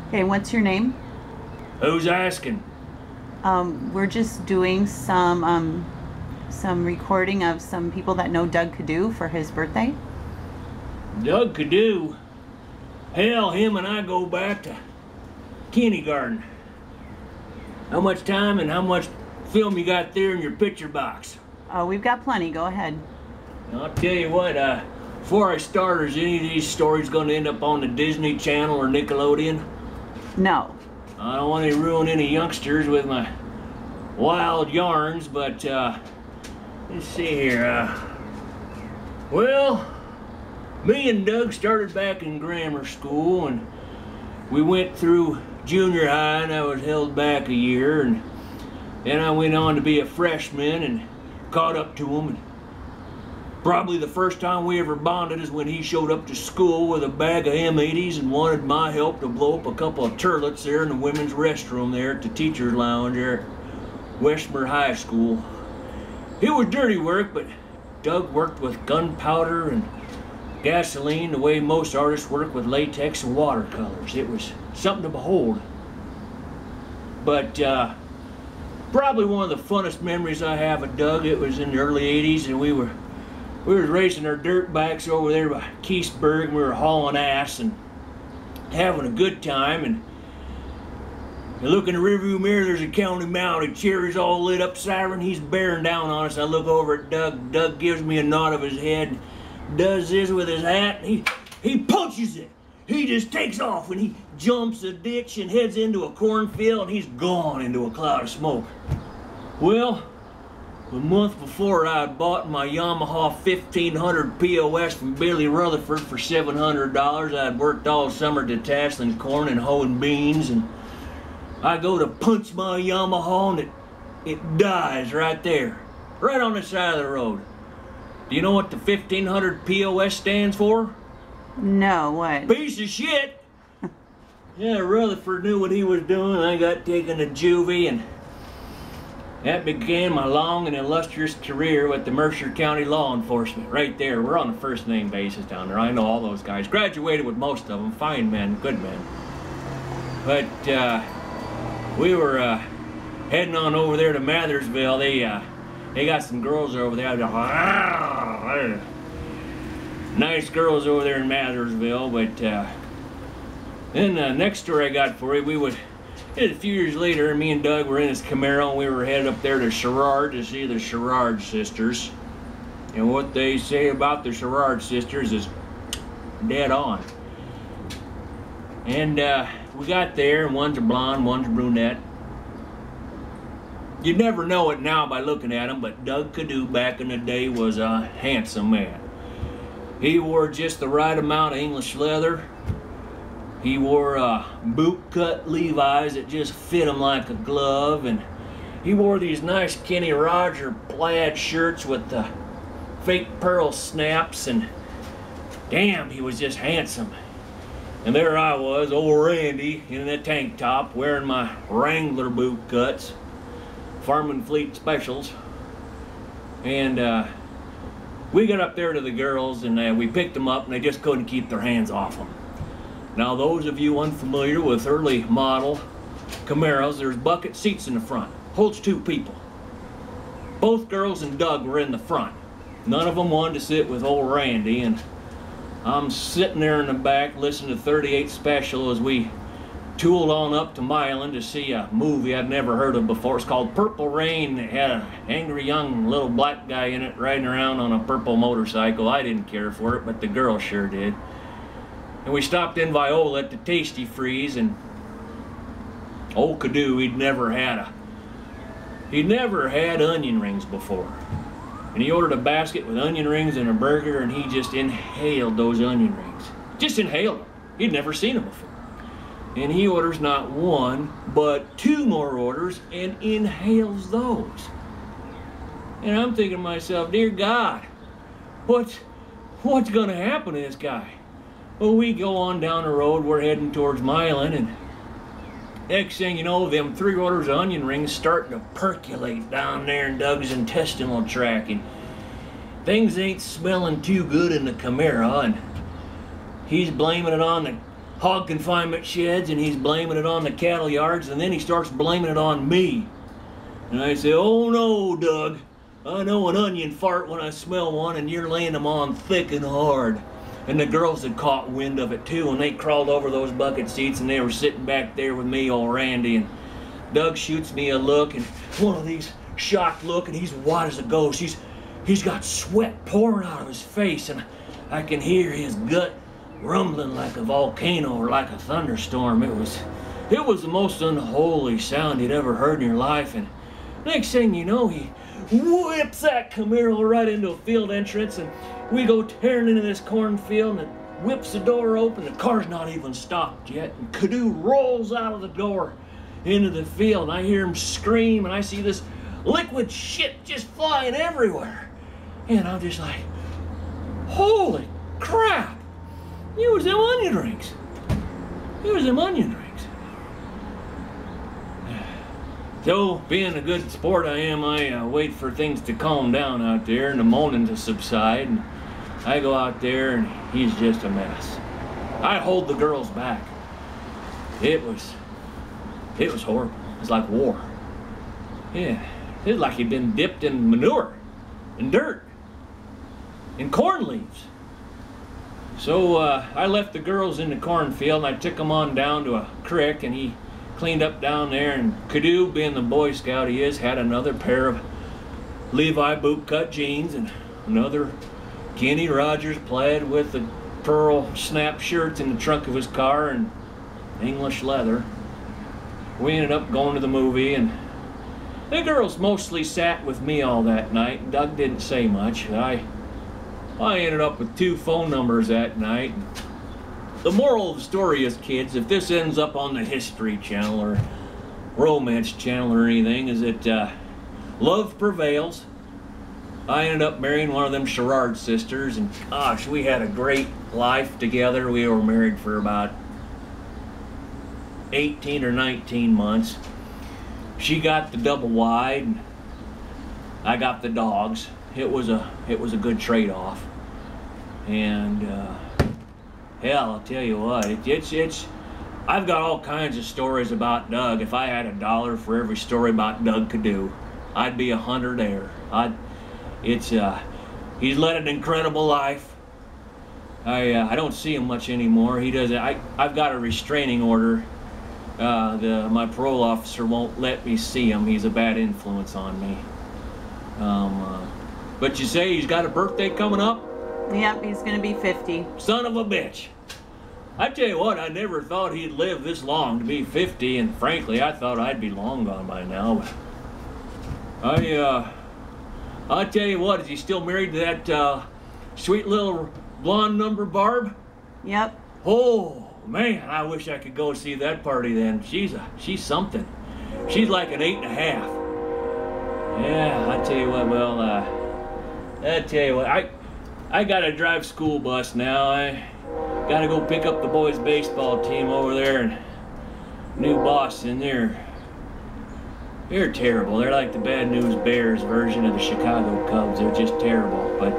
Okay, what's your name? Who's asking? We're just doing some recording of some people that know Doug Kiddoo for his birthday. Doug Kiddoo? Hell, him and I go back to kindergarten. How much time and how much film you got there in your picture box? Oh, we've got plenty. Go ahead. I'll tell you what, before I start, is any of these stories going to end up on the Disney Channel or Nickelodeon? No. I don't want to ruin any youngsters with my wild yarns, but let's see here. Well, me and Doug started back in grammar school, and we went through junior high, and I was held back a year, and then I went on to be a freshman and caught up to him. And probably the first time we ever bonded is when he showed up to school with a bag of M80s and wanted my help to blow up a couple of turlets there in the women's restroom there at the teacher's lounge there at Westmere High School. It was dirty work, but Doug worked with gunpowder and gasoline the way most artists work with latex and watercolors. It was something to behold. But probably one of the funnest memories I have of Doug, it was in the early 80s, and we were racing our dirt bikes over there by Keithsburg, and we were hauling ass and having a good time. And I look in the rearview mirror, there's a county mounted cherries all lit up siren. He's bearing down on us. I look over at Doug. Doug gives me a nod of his head, does this with his hat, and he punches it. He just takes off, and he jumps a ditch and heads into a cornfield, and he's gone into a cloud of smoke. Well, a month before, I had bought my Yamaha 1500 POS from Billy Rutherford for $700. I had worked all summer detasseling corn and hoeing beans, and I go to punch my Yamaha, and it dies right there, right on the side of the road. Do you know what the 1500 POS stands for? No, what? Piece of shit! Yeah, Rutherford knew what he was doing. I got taken to juvie, and that began my long and illustrious career with the Mercer County Law Enforcement. Right there, we're on a first name basis down there. I know all those guys. Graduated with most of them. Fine men, good men. But we were heading on over there to Mathersville. They got some girls over there. Nice girls over there in Mathersville. But then the next story I got for you, a few years later, me and Doug were in his Camaro, and we were headed up there to Sherrard to see the Sherrard sisters. And what they say about the Sherrard sisters is dead on. And we got there, and one's a blonde, one's a brunette. You'd never know it now by looking at him, but Doug Kiddoo back in the day was a handsome man. He wore just the right amount of English leather. He wore boot-cut Levi's that just fit him like a glove, and he wore these nice Kenny Roger plaid shirts with the fake pearl snaps, and damn, he was just handsome. And there I was, old Randy, in a tank top, wearing my Wrangler boot cuts, Farming Fleet Specials, and we got up there to the girls, and we picked them up, and they just couldn't keep their hands off them. Now, those of you unfamiliar with early model Camaros, there's bucket seats in the front. Holds 2 people. Both girls and Doug were in the front. None of them wanted to sit with old Randy, and I'm sitting there in the back listening to 38 Special as we tooled on up to Milan to see a movie I'd never heard of before. It's called Purple Rain. It had an angry young little black guy in it riding around on a purple motorcycle. I didn't care for it, but the girl sure did. And we stopped in Viola at the Tasty Freeze, and old Kiddoo, he'd never had onion rings before. And he ordered a basket with onion rings and a burger, and he just inhaled those onion rings. Just inhaled them. He'd never seen them before. And he orders not 1, but 2 more orders and inhales those. And I'm thinking to myself, dear God, what's gonna happen to this guy? Well, we go on down the road, we're heading towards Milan, and next thing you know, them 3 orders of onion rings starting to percolate down there in Doug's intestinal tract, and things ain't smelling too good in the Camaro, and he's blaming it on the hog confinement sheds, and he's blaming it on the cattle yards, and then he starts blaming it on me. And I say, oh no, Doug, I know an onion fart when I smell one, and you're laying them on thick and hard. And the girls had caught wind of it too, and they crawled over those bucket seats, and they were sitting back there with me, old Randy, and Doug shoots me a look, and one of these shocked look, and he's white as a ghost. He's got sweat pouring out of his face, and I can hear his gut rumbling like a volcano or like a thunderstorm. It was the most unholy sound you'd ever heard in your life. And next thing you know, he whips that Camaro right into a field entrance, and we go tearing into this cornfield, and it whips the door open. The car's not even stopped yet, and Kiddoo rolls out of the door into the field, and I hear him scream, and I see this liquid shit just flying everywhere. And I'm just like, holy crap! It was them onion rings. It was them onion rings. So, being a good sport I am, I wait for things to calm down out there and the moaning to subside. And I go out there, and he's just a mess. I hold the girls back. It was horrible. It was like war. Yeah, it was like he'd been dipped in manure and dirt and corn leaves. So I left the girls in the cornfield, and I took them on down to a creek, and he cleaned up down there, and Kiddoo, being the Boy Scout he is, had another pair of Levi bootcut jeans and another Kenny Rogers plaid with the pearl snap shirts in the trunk of his car and English leather. We ended up going to the movie, and the girls mostly sat with me all that night. Doug didn't say much. I ended up with 2 phone numbers that night. The moral of the story is, kids, if this ends up on the History Channel or Romance Channel or anything, is that love prevails. I ended up marrying one of them Sherrard sisters, and gosh, we had a great life together. We were married for about 18 or 19 months. She got the double wide, and I got the dogs. It was a good trade-off. And hell, I'll tell you what, I've got all kinds of stories about Doug. If I had $1 for every story about Doug Kiddoo, I'd be 100 there. He's led an incredible life. I don't see him much anymore. He doesn't. I've got a restraining order. My parole officer won't let me see him. He's a bad influence on me. But you say he's got a birthday coming up? Yep, he's gonna be 50. Son of a bitch. I tell you what, I never thought he'd live this long to be 50, and frankly, I thought I'd be long gone by now. But I tell you what, is he still married to that sweet little blonde number Barb? Yep. Oh man, I wish I could go see that party then. She's something. She's like an 8.5. Yeah, I tell you what, well, I gotta drive school bus now. I gotta go pick up the boys' baseball team over there in New Boston. They're terrible. They're like the Bad News Bears version of the Chicago Cubs. They're just terrible. But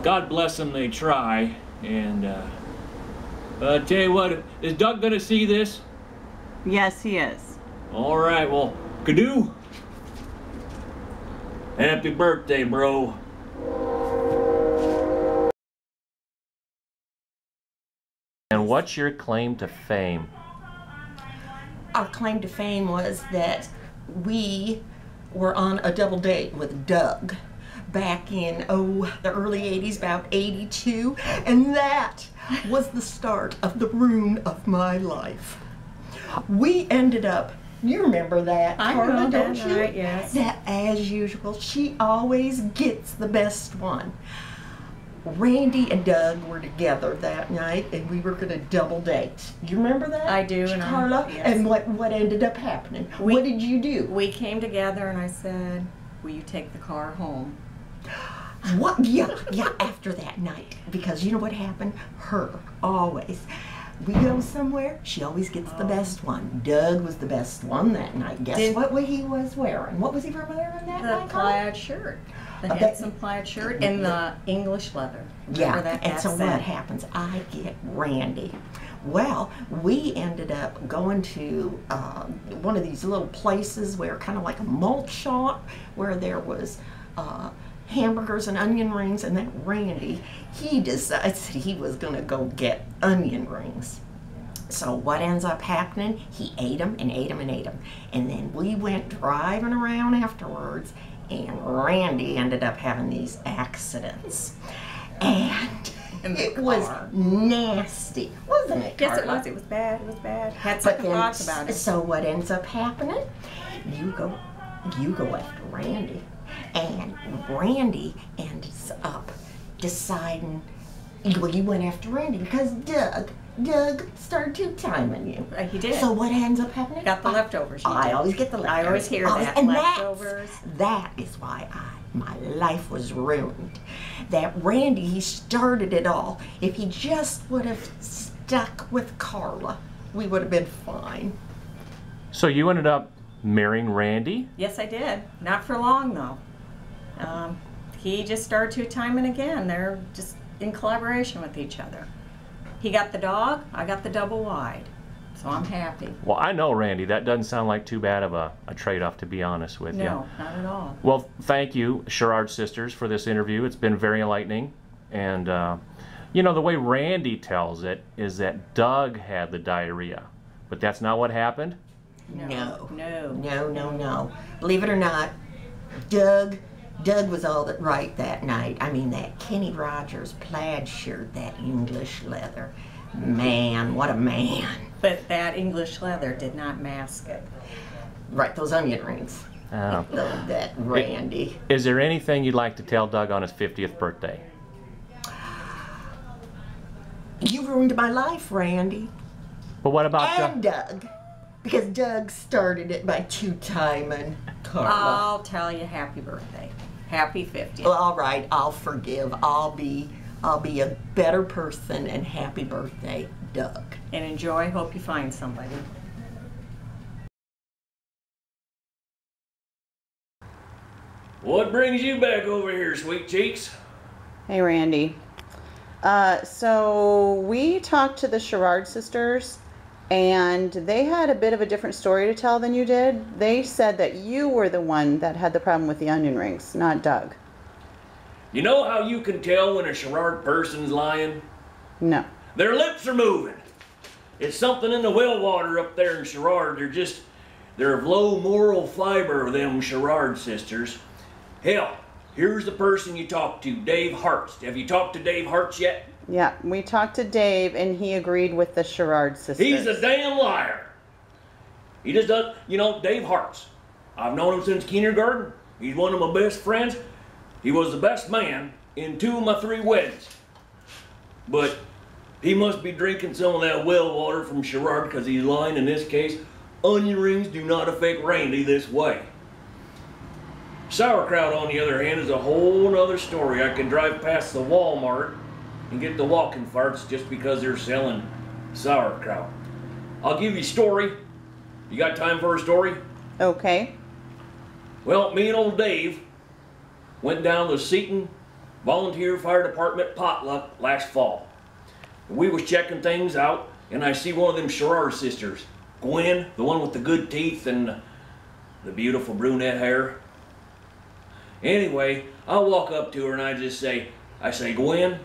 God bless them, they try. And I tell you what, is Doug gonna see this? Yes, he is. All right, well, Kiddoo, happy birthday, bro. And what's your claim to fame? Our claim to fame was that we were on a double date with Doug back in, the early 80s, about 82, and that was the start of the ruin of my life. We ended up, you remember that, Carla, don't you? Right, yes. That, as usual, she always gets the best one. Randy and Doug were together that night, and we were going to double date. You remember that? I do, and Carla. yes. And what ended up happening? What did you do? We came together, and I said, "Will you take the car home?" What? Yeah. After that night, because you know what happened? Her always. We go somewhere, she always gets the best one. Doug was the best one that night. Guess what he was wearing? What was he wearing that night? The plaid shirt. The handsome plaid shirt and the English leather. Yeah, that and so said. what happens? I get Randy. Well, we ended up going to one of these little places where kind of like a malt shop where there was hamburgers and onion rings, and then Randy, he decided he was going to go get onion rings. So what ends up happening, he ate them and ate them and ate them. And then we went driving around afterwards, and Randy ended up having these accidents. And it was nasty, wasn't it, Yes, it Carla? was. It was bad. It was bad. Had But second then, thoughts about it. so what ends up happening? You go after Randy, and Randy ends up deciding. Well, you went after Randy because Doug started two-timing you. He did. So what ends up happening? Got the leftovers. He I did. always get the leftovers. I always hear that. And Leftovers. that is why my life was ruined. That Randy, he started it all. If he just would have stuck with Carla, we would have been fine. So you ended up marrying Randy? Yes, I did. Not for long, though. He just started two-timing again. They're just in collaboration with each other. He got the dog, I got the double wide. So I'm happy. Well, I know, Randy, that doesn't sound like too bad of a trade-off, to be honest with you. No, not at all. Well, thank you, Sherrard sisters, for this interview. It's been very enlightening. And, you know, the way Randy tells it is that Doug had the diarrhea. But that's not what happened? No. No. Believe it or not, Doug was all that right that night. I mean, that Kenny Rogers plaid shirt, that English leather. Man, what a man. But that English leather did not mask it. Right, those onion rings. Oh. That Randy. Is there anything you'd like to tell Doug on his 50th birthday? You ruined my life, Randy. But what about And Doug. Because Doug started it by two-timing Carla. I'll tell you happy birthday. Happy 50th. Well, all right, I'll forgive. I'll be a better person, and happy birthday, Doug. And enjoy. Hope you find somebody. What brings you back over here, sweet cheeks? Hey, Randy. So we talked to the Sherrard sisters, and they had a bit of a different story to tell than you did. They said that you were the one that had the problem with the onion rings, not Doug. You know how you can tell when a Sherrard person's lying? No. Their lips are moving. It's something in the well water up there in Sherrard. They're of low moral fiber, them Sherrard sisters. Hell, here's the person you talked to, Dave Hartz. Have you talked to Dave Hartz yet? Yeah, we talked to Dave, and he agreed with the Sherrard sisters. He's a damn liar. He just does, you know, Dave Hartz. I've known him since kindergarten. He's one of my best friends. He was the best man in 2 of my 3 weddings. But he must be drinking some of that well water from Sherrard because he's lying in this case. Onion rings do not affect Randy this way. Sauerkraut, on the other hand, is a whole nother story. I can drive past the Walmart and get the walking farts just because they're selling sauerkraut. I'll give you a story. You got time for a story? Okay. Well, me and old Dave went down the Seton Volunteer Fire Department potluck last fall. We was checking things out, and I see one of them Sherrard sisters, Gwen, the one with the good teeth and the beautiful brunette hair. Anyway, I walk up to her and I say, Gwen,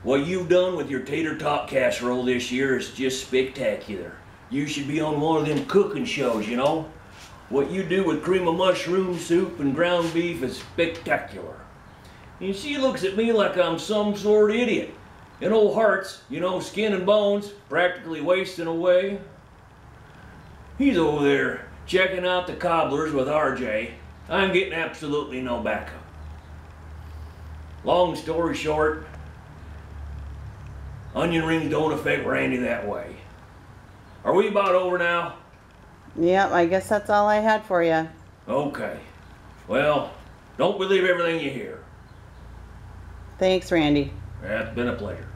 what you've done with your tater tot casserole this year is just spectacular. You should be on one of them cooking shows, you know? What you do with cream of mushroom soup and ground beef is spectacular. And she looks at me like I'm some sort of idiot. And old Hartz, you know, skin and bones, practically wasting away. He's over there checking out the cobblers with RJ. I'm getting absolutely no backup. Long story short, onion rings don't affect Randy that way. Are we about over now? Yep, I guess that's all I had for you. Okay. Well, don't believe everything you hear. Thanks, Randy. It's been a pleasure.